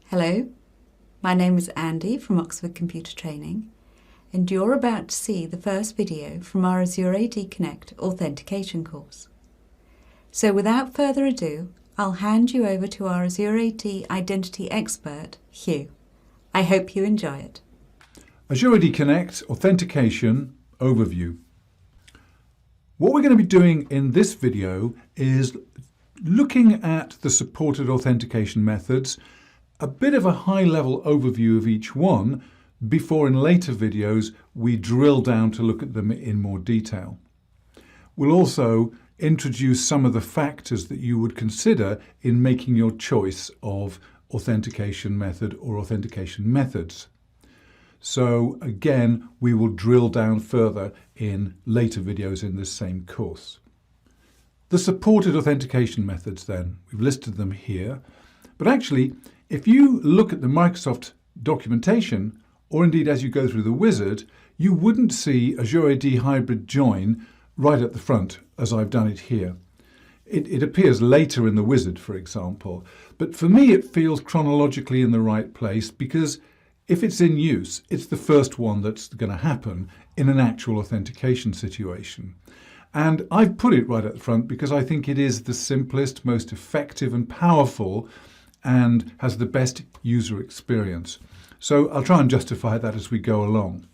Hello, my name is Andy from Oxford Computer Training, and you're about to see the first video from our Azure AD Connect authentication course. So without further ado, I'll hand you over to our Azure AD identity expert, Hugh. I hope you enjoy it. Azure AD Connect Authentication Overview. What we're going to be doing in this video is looking at the supported authentication methods, a bit of a high-level overview of each one before in later videos we drill down to look at them in more detail. We'll also introduce some of the factors that you would consider in making your choice of authentication method or authentication methods. So again, we will drill down further in later videos in this same course. The supported authentication methods then, we've listed them here, but actually if you look at the Microsoft documentation, or indeed as you go through the wizard, you wouldn't see Azure AD Hybrid Join right at the front as I've done it here. It appears later in the wizard, for example, but for me it feels chronologically in the right place because if it's in use, it's the first one that's going to happen in an actual authentication situation. And I've put it right at the front because I think it is the simplest, most effective and powerful and has the best user experience. So I'll try and justify that as we go along.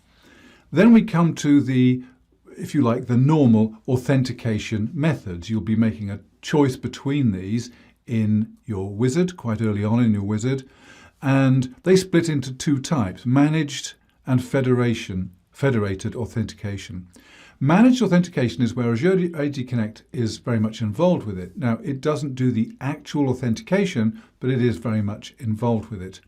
Then we come to the, if you like, the normal authentication methods. You'll be making a choice between these in your wizard, quite early on in your wizard, and they split into two types, managed and federated authentication. Managed authentication is where Azure AD Connect is very much involved with it. Now, it doesn't do the actual authentication, but it is very much involved with it.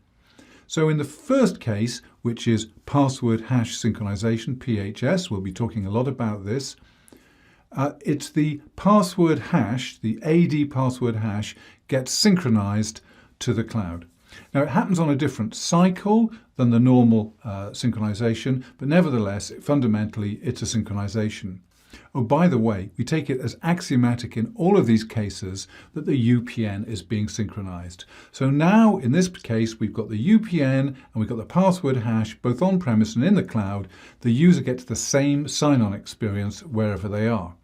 So in the first case, which is password hash synchronization, PHS, we'll be talking a lot about this. It's the password hash, the AD password hash, gets synchronized to the cloud. Now it happens on a different cycle than the normal synchronization, but nevertheless, fundamentally, it's a synchronization. Oh, by the way, we take it as axiomatic in all of these cases that the UPN is being synchronized. So now, in this case, we've got the UPN and we've got the password hash, both on-premise and in the cloud. The user gets the same sign-on experience wherever they are.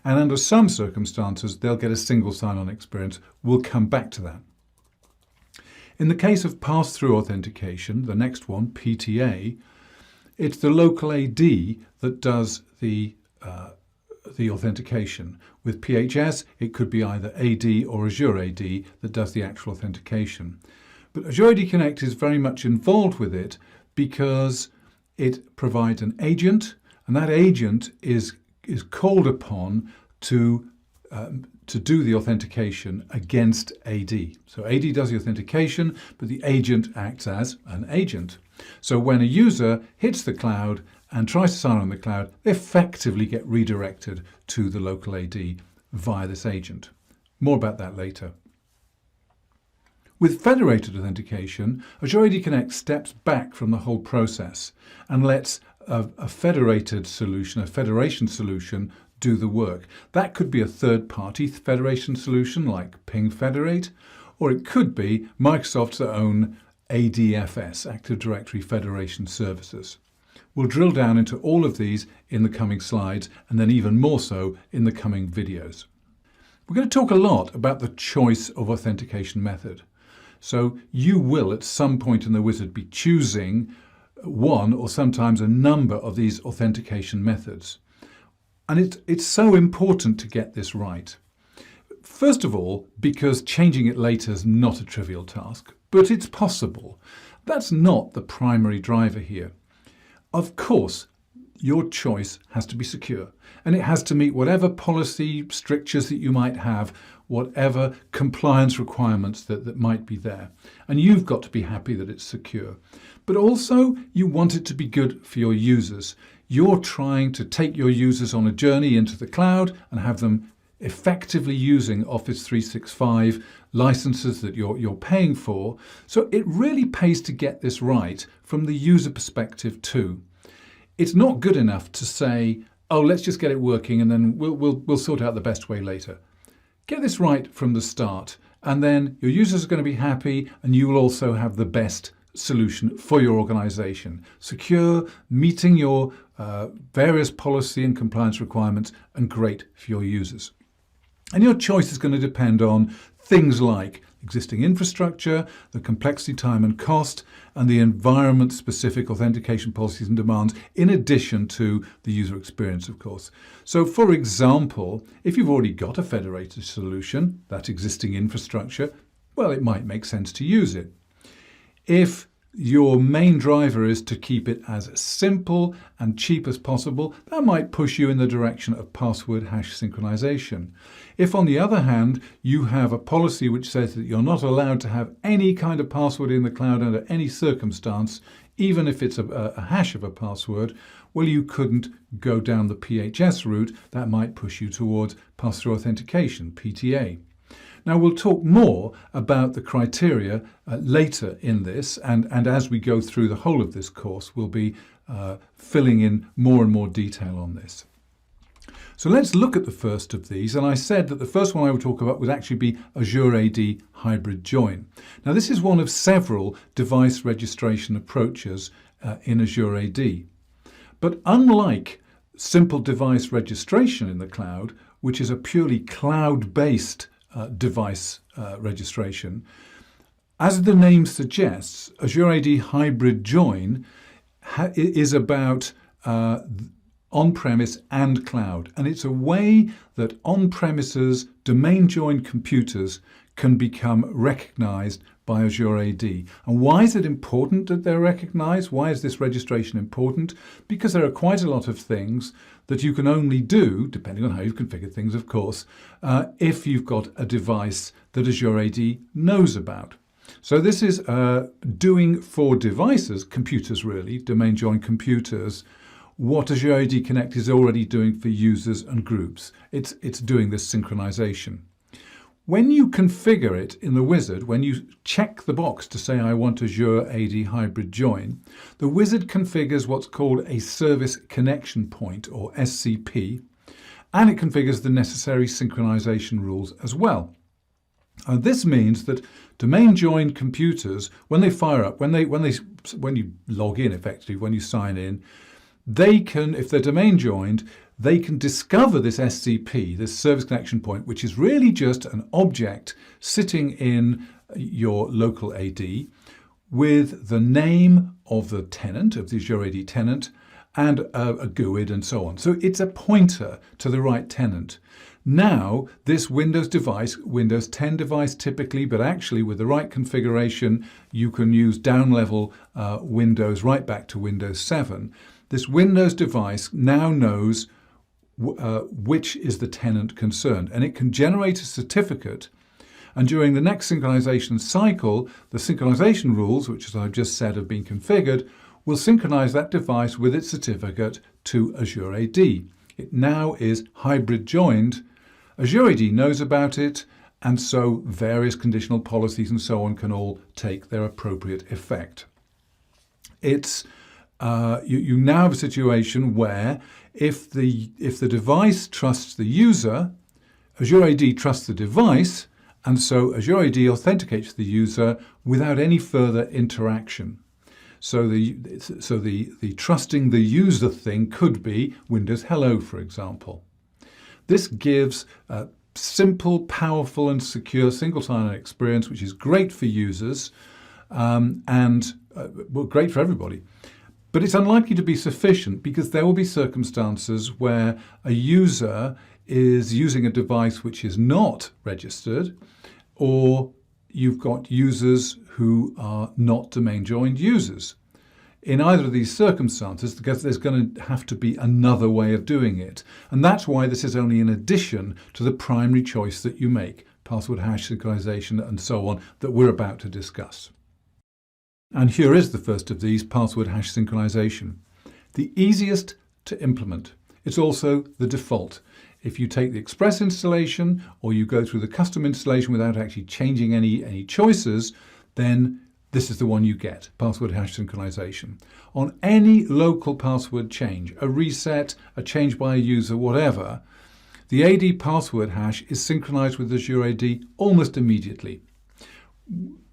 And under some circumstances, they'll get a single sign-on experience. We'll come back to that. In the case of pass-through authentication, the next one, PTA, it's the local AD that does the authentication. With PHS, it could be either AD or Azure AD that does the actual authentication. But Azure AD Connect is very much involved with it because it provides an agent, and that agent is called upon to do the authentication against AD. So AD does the authentication, but the agent acts as an agent. So when a user hits the cloud and tries to sign on the cloud, they effectively get redirected to the local AD via this agent. More about that later. With federated authentication, Azure AD Connect steps back from the whole process and lets a federated solution, a federation solution, do the work. That could be a third-party federation solution like PingFederate, or it could be Microsoft's own ADFS, Active Directory Federation Services. We'll drill down into all of these in the coming slides, and then even more so in the coming videos. We're going to talk a lot about the choice of authentication method. So you will at some point in the wizard be choosing one or sometimes a number of these authentication methods. And it's so important to get this right. First of all, because changing it later is not a trivial task, but it's possible. That's not the primary driver here. Of course, your choice has to be secure, and it has to meet whatever policy strictures that you might have, whatever compliance requirements that might be there. And you've got to be happy that it's secure. But also, you want it to be good for your users. You're trying to take your users on a journey into the cloud and have them effectively using Office 365 licenses that you're paying for. So it really pays to get this right from the user perspective too. It's not good enough to say, oh, let's just get it working and then we'll sort out the best way later. Get this right from the start and then your users are going to be happy, and you will also have the best solution for your organization. Secure, meeting your various policy and compliance requirements, and great for your users. And your choice is going to depend on things like existing infrastructure, the complexity, time and cost, and the environment-specific authentication policies and demands, in addition to the user experience, of course. So, for example, if you've already got a federated solution, that existing infrastructure, well, it might make sense to use it. If your main driver is to keep it as simple and cheap as possible, that might push you in the direction of password hash synchronization. If, on the other hand, you have a policy which says that you're not allowed to have any kind of password in the cloud under any circumstance, even if it's a hash of a password, well, you couldn't go down the PHS route. That might push you towards pass-through authentication, PTA. Now, we'll talk more about the criteria later in this, and as we go through the whole of this course, we'll be filling in more and more detail on this. So let's look at the first of these, and I said that the first one I would talk about would actually be Azure AD Hybrid Join. Now, this is one of several device registration approaches in Azure AD. But unlike simple device registration in the cloud, which is a purely cloud-based device registration, as the name suggests, Azure AD Hybrid Join is about on-premise and cloud, and it's a way that on-premises domain-joined computers can become recognized by Azure AD. And why is it important that they're recognized? Why is this registration important? Because there are quite a lot of things that you can only do, depending on how you've configured things, of course, if you've got a device that Azure AD knows about. So this is doing for devices, computers really, domain-joined computers, what Azure AD Connect is already doing for users and groups. It's doing this synchronization. When you configure it in the wizard, when you check the box to say I want Azure AD Hybrid Join, the wizard configures what's called a Service Connection Point, or SCP, and it configures the necessary synchronization rules as well. And this means that domain-joined computers, when they fire up, when you log in effectively, when you sign in, they can, if they're domain-joined, they can discover this SCP, this Service Connection Point, which is really just an object sitting in your local AD with the name of the tenant, of the Azure AD tenant, and a GUID and so on. So it's a pointer to the right tenant. Now, this Windows device, Windows 10 device typically, but actually with the right configuration, you can use down-level Windows right back to Windows 7. This Windows device now knows which is the tenant concerned, and it can generate a certificate. And during the next synchronization cycle, the synchronization rules, which as I've just said have been configured, will synchronize that device with its certificate to Azure AD. It now is hybrid joined. Azure AD knows about it, and so various conditional policies and so on can all take their appropriate effect. It's you now have a situation where if the device trusts the user, Azure AD trusts the device, and so Azure AD authenticates the user without any further interaction. So the trusting the user thing could be Windows Hello, for example. This gives a simple, powerful, and secure single sign-on experience, which is great for users and great for everybody. But it's unlikely to be sufficient because there will be circumstances where a user is using a device which is not registered, or you've got users who are not domain-joined users. In either of these circumstances, there's going to have to be another way of doing it. And that's why this is only in addition to the primary choice that you make, password hash synchronization and so on, that we're about to discuss. And here is the first of these, password hash synchronization. The easiest to implement. It's also the default. If you take the Express installation or you go through the custom installation without actually changing any choices, then this is the one you get, password hash synchronization. On any local password change, a reset, a change by a user, whatever, the AD password hash is synchronized with Azure AD almost immediately,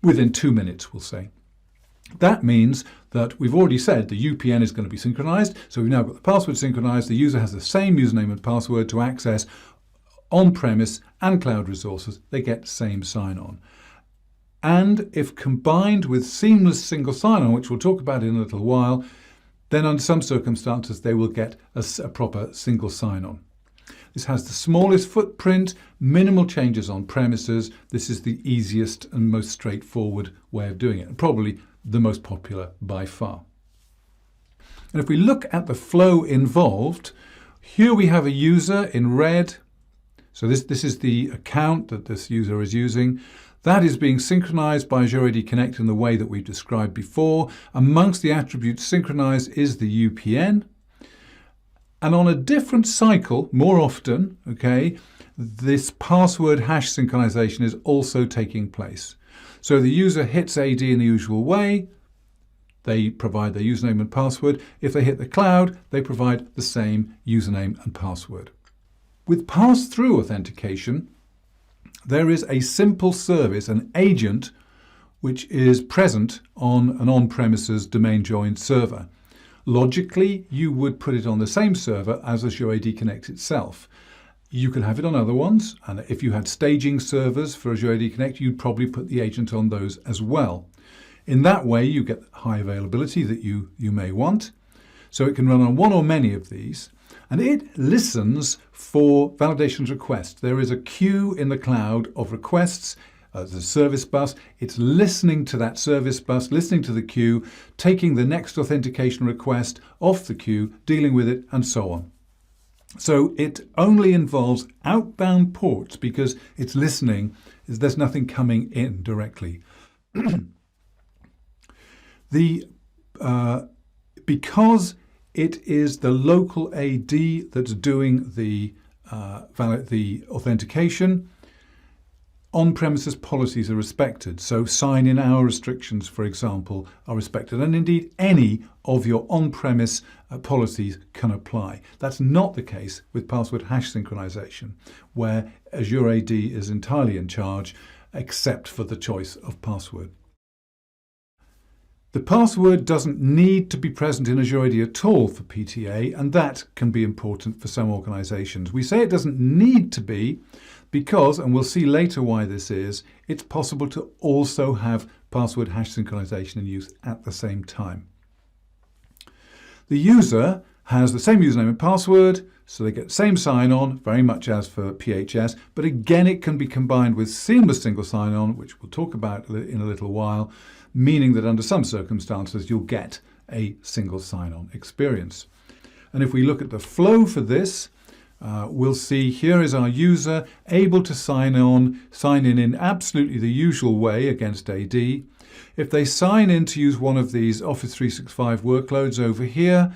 within 2 minutes, we'll say. That means that we've already said the UPN is going to be synchronized, so we've now got the password synchronized. The user has the same username and password to access on-premise and cloud resources. They get the same sign-on. And if combined with seamless single sign-on, which we'll talk about in a little while, then under some circumstances they will get a proper single sign-on. This has the smallest footprint, minimal changes on premises. This is the easiest and most straightforward way of doing it, and probably the most popular by far. And if we look at the flow involved, here we have a user in red. So this is the account that this user is using. That is being synchronized by Azure AD Connect in the way that we've described before. Amongst the attributes synchronized is the UPN. And on a different cycle, more often, okay, this password hash synchronization is also taking place. So the user hits AD in the usual way. They provide their username and password. If they hit the cloud, they provide the same username and password. With pass-through authentication, there is a simple service, an agent, which is present on an on-premises domain-joined server. Logically, you would put it on the same server as Azure AD Connect itself. You can have it on other ones, and if you had staging servers for Azure AD Connect, you'd probably put the agent on those as well. In that way, you get high availability that you may want. So it can run on one or many of these, and it listens for validations requests. There is a queue in the cloud of requests. The service bus, it's listening to that service bus, listening to the queue, taking the next authentication request off the queue, dealing with it, and so on. So it only involves outbound ports because it's listening, there's nothing coming in directly. Because it is the local AD that's doing the authentication, on-premises policies are respected. So sign-in hour restrictions, for example, are respected. And indeed, any of your on-premise policies can apply. That's not the case with password hash synchronization, where Azure AD is entirely in charge, except for the choice of password. The password doesn't need to be present in Azure AD at all for PTA, and that can be important for some organizations. We say it doesn't need to be because, and we'll see later why this is, it's possible to also have password hash synchronization in use at the same time. The user has the same username and password, so they get the same sign-on, very much as for PHS, but again it can be combined with seamless single sign-on, which we'll talk about in a little while, meaning that under some circumstances you'll get a single sign-on experience. And if we look at the flow for this, we'll see here is our user able to sign in absolutely the usual way against AD. If they sign in to use one of these Office 365 workloads over here,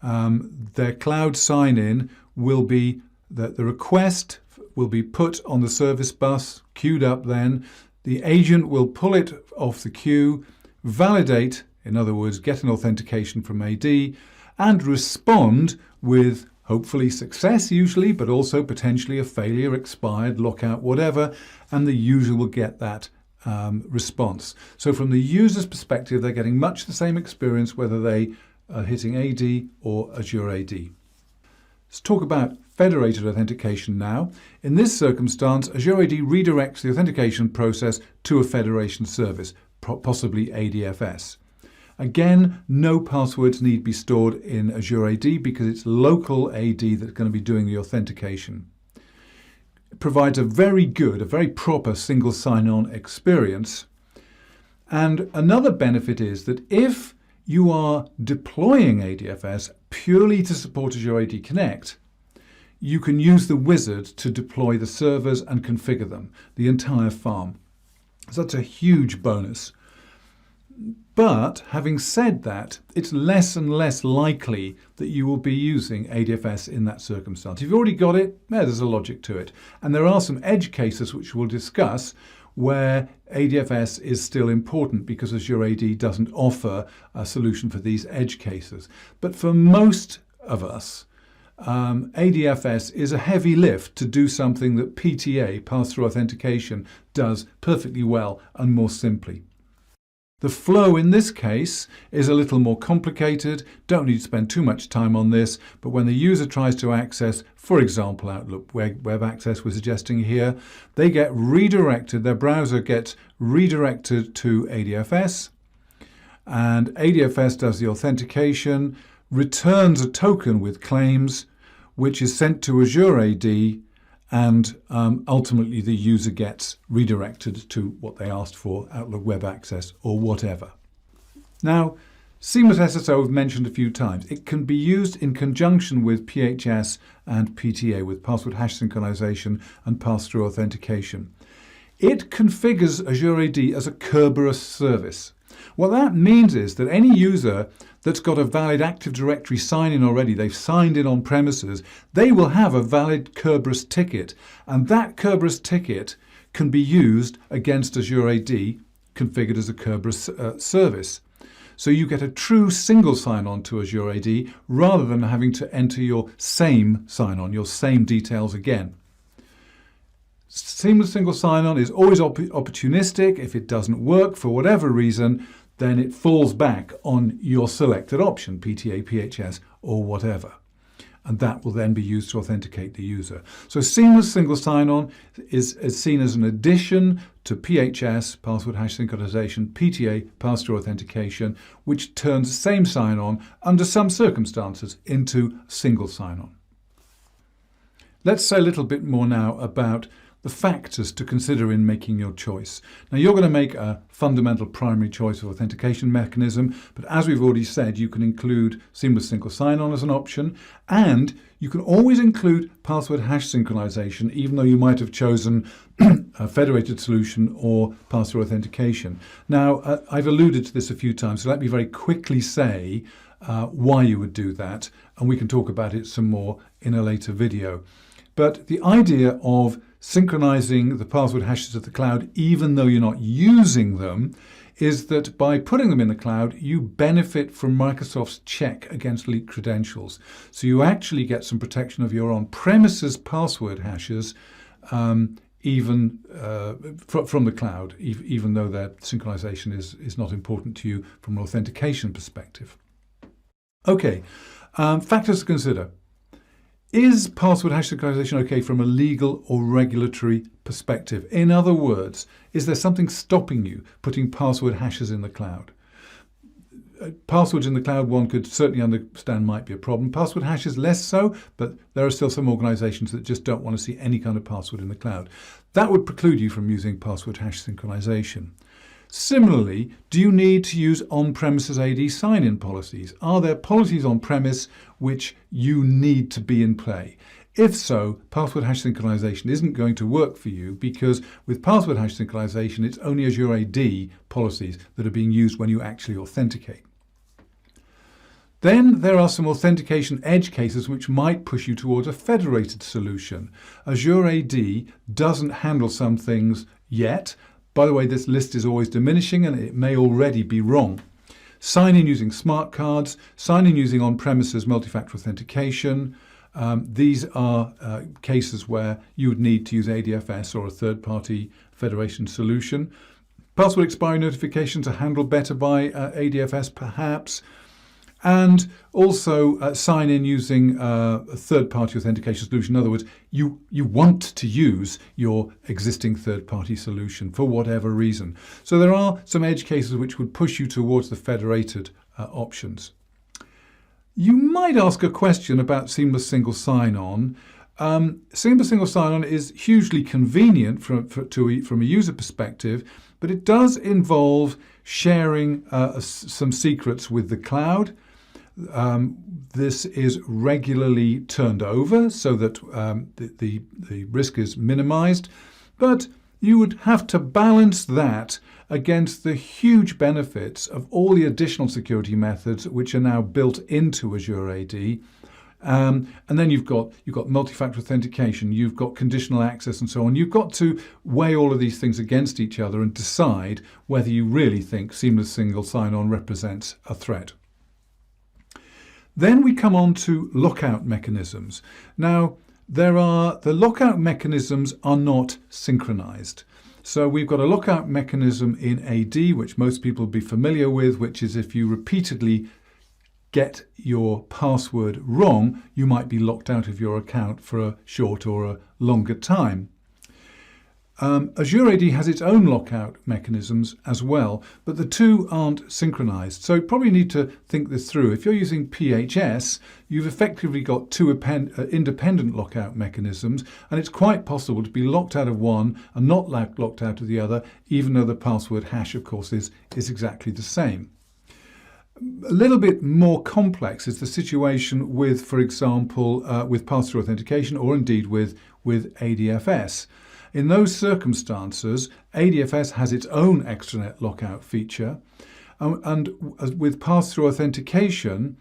their cloud sign-in will be that the request will be put on the service bus, queued up then. The agent will pull it off the queue, validate, in other words, get an authentication from AD, and respond with hopefully success usually, but also potentially a failure, expired, lockout, whatever, and the user will get that response. So from the user's perspective, they're getting much the same experience whether they are hitting AD or Azure AD. Let's talk about federated authentication now. In this circumstance, Azure AD redirects the authentication process to a federation service, possibly ADFS. Again, no passwords need be stored in Azure AD because it's local AD that's going to be doing the authentication. It provides a very good, a very proper single sign-on experience. And another benefit is that if you are deploying ADFS purely to support Azure AD Connect, you can use the wizard to deploy the servers and configure them, the entire farm. So that's a huge bonus. But having said that, it's less and less likely that you will be using ADFS in that circumstance. If you've already got it, there's a logic to it. And there are some edge cases which we'll discuss where ADFS is still important because Azure AD doesn't offer a solution for these edge cases. But for most of us, ADFS is a heavy lift to do something that PTA, Pass-through Authentication, does perfectly well and more simply. The flow in this case is a little more complicated. Don't need to spend too much time on this, but when the user tries to access, for example, Outlook Web Access we're suggesting here, they get redirected, their browser gets redirected to ADFS, and ADFS does the authentication, returns a token with claims, which is sent to Azure AD, and ultimately the user gets redirected to what they asked for, Outlook Web Access or whatever. Now, Seamless SSO I've mentioned a few times. It can be used in conjunction with PHS and PTA, with password hash synchronization and pass-through authentication. It configures Azure AD as a Kerberos service. What that means is that any user that's got a valid Active Directory sign-in already, they've signed in on premises, they will have a valid Kerberos ticket, and that Kerberos ticket can be used against Azure AD configured as a Kerberos service. So you get a true single sign-on to Azure AD rather than having to enter your same sign-on, your same details again. Seamless single sign-on is always opportunistic. If it doesn't work for whatever reason, then it falls back on your selected option, PTA, PHS, or whatever. And that will then be used to authenticate the user. So seamless single sign-on is seen as an addition to PHS, password hash synchronization, PTA, pass-through authentication, which turns the same sign-on under some circumstances into single sign-on. Let's say a little bit more now about the factors to consider in making your choice. Now, you're going to make a fundamental primary choice of authentication mechanism, but as we've already said, you can include seamless single sign-on as an option, and you can always include password hash synchronization, even though you might have chosen a federated solution or pass-through authentication. Now, I've alluded to this a few times, so let me very quickly say why you would do that, and we can talk about it some more in a later video. But the idea of synchronizing the password hashes to the cloud, even though you're not using them, is that by putting them in the cloud, you benefit from Microsoft's check against leaked credentials. So you actually get some protection of your on-premises password hashes even from the cloud, even though their synchronization is not important to you from an authentication perspective. Okay, factors to consider. Is password hash synchronization okay from a legal or regulatory perspective? In other words, is there something stopping you putting password hashes in the cloud? Passwords in the cloud, one could certainly understand, might be a problem. Password hashes, less so, but there are still some organizations that just don't want to see any kind of password in the cloud. That would preclude you from using password hash synchronization. Similarly, do you need to use on-premises AD sign-in policies? Are there policies on-premise which you need to be in play? If so, password hash synchronization isn't going to work for you, because with password hash synchronization, it's only Azure AD policies that are being used when you actually authenticate. Then there are some authentication edge cases which might push you towards a federated solution. Azure AD doesn't handle some things yet. By the way, this list is always diminishing and it may already be wrong. Sign in using smart cards, sign in using on-premises multi-factor authentication. These are cases where you would need to use ADFS or a third-party federation solution. Password expiry notifications are handled better by ADFS perhaps. And also sign in using a third-party authentication solution. In other words, you want to use your existing third-party solution for whatever reason. So there are some edge cases which would push you towards the federated options. You might ask a question about seamless single sign-on. Seamless single sign-on is hugely convenient from a user perspective, but it does involve sharing some secrets with the cloud. This is regularly turned over so that the risk is minimized, but you would have to balance that against the huge benefits of all the additional security methods which are now built into Azure AD. And then you've got multi-factor authentication, you've got conditional access and so on. You've got to weigh all of these things against each other and decide whether you really think seamless single sign-on represents a threat. Then we come on to lockout mechanisms. Now, the lockout mechanisms are not synchronized. So we've got a lockout mechanism in AD, which most people will be familiar with, which is if you repeatedly get your password wrong, you might be locked out of your account for a short or a longer time. Azure AD has its own lockout mechanisms as well, but the two aren't synchronized. So you probably need to think this through. If you're using PHS, you've effectively got two independent lockout mechanisms, and it's quite possible to be locked out of one and not locked out of the other, even though the password hash, of course, is exactly the same. A little bit more complex is the situation with, for example, with pass-through authentication, or indeed with ADFS. In those circumstances, ADFS has its own extranet lockout feature, and with pass-through authentication,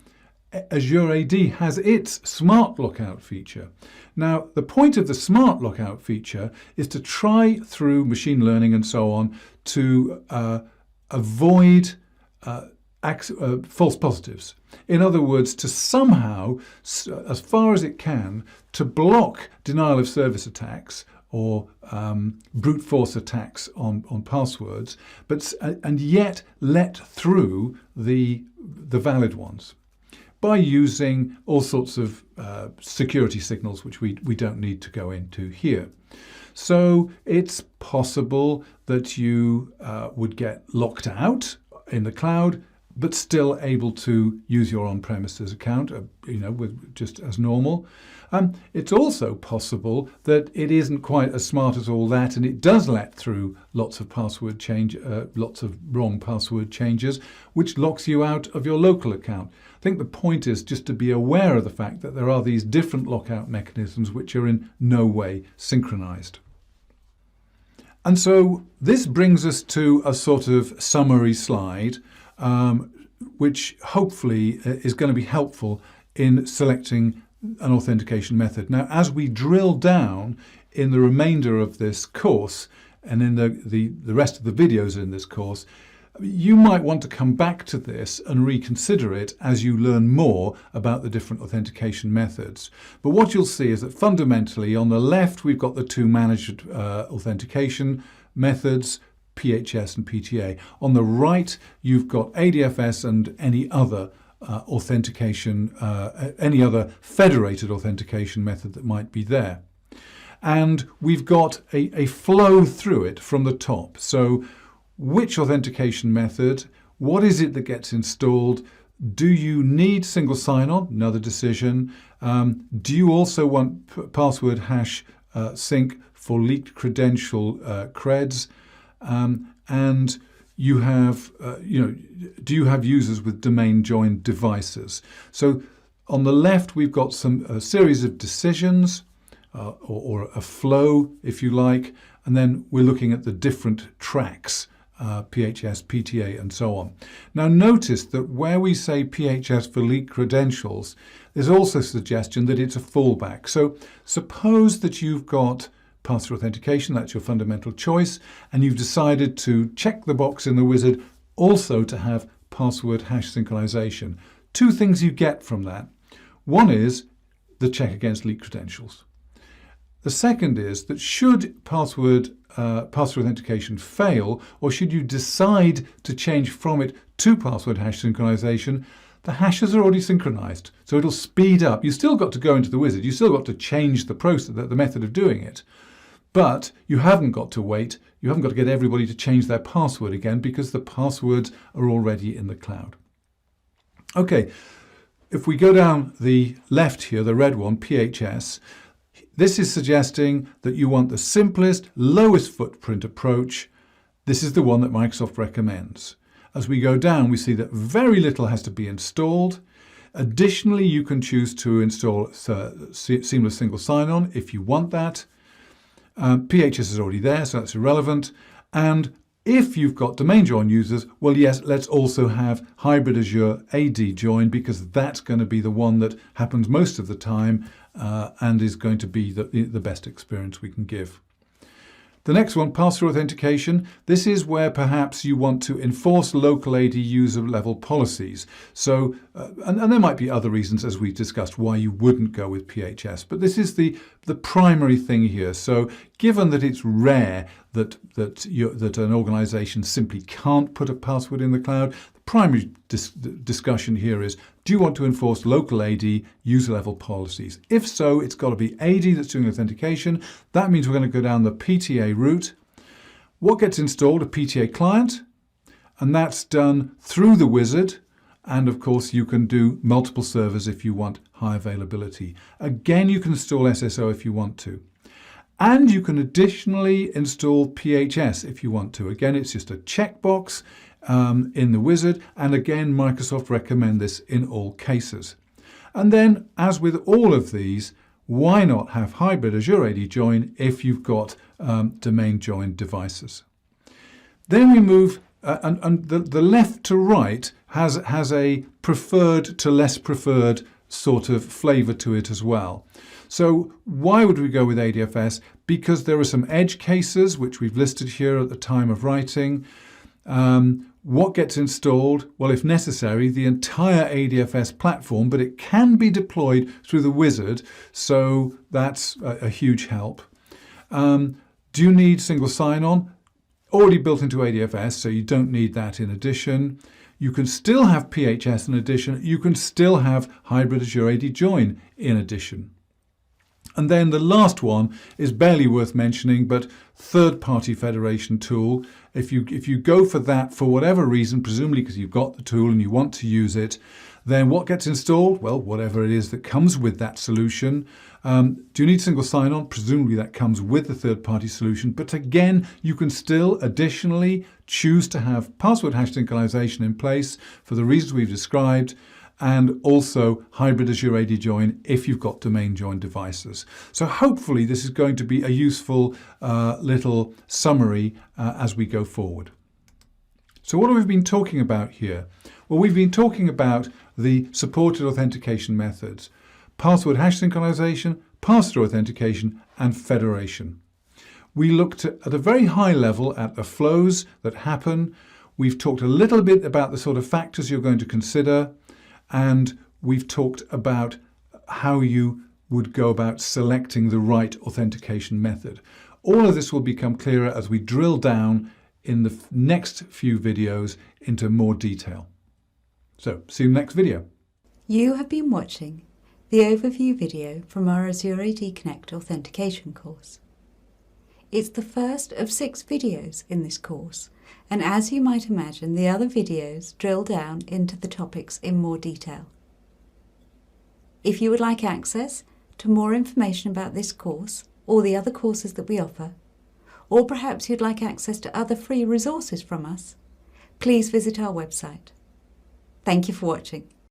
Azure AD has its smart lockout feature. Now, the point of the smart lockout feature is to try through machine learning and so on to avoid false positives. In other words, to somehow, as far as it can, to block denial of service attacks or brute force attacks on passwords, and yet let through the valid ones by using all sorts of security signals, which we don't need to go into here. So it's possible that you would get locked out in the cloud, but still able to use your on-premises account, with just as normal. It's also possible that it isn't quite as smart as all that, and it does let through lots of lots of wrong password changes, which locks you out of your local account. I think the point is just to be aware of the fact that there are these different lockout mechanisms which are in no way synchronized. And so this brings us to a sort of summary slide, which hopefully is going to be helpful in selecting an authentication method. Now, as we drill down in the remainder of this course and in the rest of the videos in this course, you might want to come back to this and reconsider it as you learn more about the different authentication methods. But what you'll see is that fundamentally on the left we've got the two managed authentication methods, PHS and PTA. On the right you've got ADFS and any other authentication, any other federated authentication method that might be there. And we've got a flow through it from the top. So which authentication method, what is it that gets installed? Do you need single sign-on? Another decision. Do you also want password hash sync for leaked credential creds? And you have, do you have users with domain joined devices? So on the left, we've got a series of decisions or a flow, if you like, and then we're looking at the different tracks, PHS, PTA, and so on. Now notice that where we say PHS for leaked credentials, there's also a suggestion that it's a fallback. So suppose that you've got pass-through authentication, that's your fundamental choice, and you've decided to check the box in the wizard also to have password hash synchronization. Two things you get from that. One is the check against leaked credentials. The second is that should pass-through authentication fail, or should you decide to change from it to password hash synchronization, the hashes are already synchronized, so it'll speed up. You've still got to go into the wizard, you've still got to change the process, the method of doing it. But you haven't got to wait, you haven't got to get everybody to change their password again because the passwords are already in the cloud. Okay, if we go down the left here, the red one, PHS, this is suggesting that you want the simplest, lowest footprint approach. This is the one that Microsoft recommends. As we go down, we see that very little has to be installed. Additionally, you can choose to install seamless single sign-on if you want that. PHS is already there, so that's irrelevant. And if you've got domain join users, well, yes, let's also have hybrid Azure AD join, because that's going to be the one that happens most of the time and is going to be the best experience we can give. The next one, pass-through authentication. This is where perhaps you want to enforce local AD user level policies. So, and there might be other reasons, as we discussed, why you wouldn't go with PHS. But this is the primary thing here. So, given that it's rare that an organization simply can't put a password in the cloud, the primary discussion here is, do you want to enforce local AD user level policies? If so, it's got to be AD that's doing authentication. That means we're going to go down the PTA route. What gets installed? A PTA client, and that's done through the wizard. And of course, you can do multiple servers if you want high availability. Again, you can install SSO if you want to. And you can additionally install PHS if you want to. Again, it's just a checkbox in the wizard. And again, Microsoft recommend this in all cases. And then, as with all of these, why not have hybrid Azure AD join if you've got domain joined devices? Then we move, and the left to right has a preferred to less preferred sort of flavor to it as well. So why would we go with ADFS? Because there are some edge cases, which we've listed here at the time of writing. What gets installed? Well, if necessary, the entire ADFS platform, but it can be deployed through the wizard, so that's a huge help. Do you need single sign-on? Already built into ADFS, so you don't need that in addition. You can still have PHS in addition. You can still have hybrid Azure AD join in addition. And then the last one is barely worth mentioning, but third-party federation tool. If you go for that for whatever reason, presumably because you've got the tool and you want to use it, then what gets installed? Well, whatever it is that comes with that solution. Do you need single sign-on? Presumably that comes with the third-party solution. But again, you can still additionally choose to have password hash synchronization in place for the reasons we've described, and also hybrid Azure AD join if you've got domain joined devices. So hopefully this is going to be a useful little summary as we go forward. So what have we been talking about here? Well, we've been talking about the supported authentication methods: password hash synchronization, pass-through authentication, and federation. We looked at a very high level at the flows that happen. We've talked a little bit about the sort of factors you're going to consider, and we've talked about how you would go about selecting the right authentication method. All of this will become clearer as we drill down in the next few videos into more detail. So, see you in the next video. You have been watching the overview video from our Azure AD Connect authentication course. It's the first of 6 videos in this course, and as you might imagine, the other videos drill down into the topics in more detail. If you would like access to more information about this course or the other courses that we offer, or perhaps you'd like access to other free resources from us, please visit our website. Thank you for watching.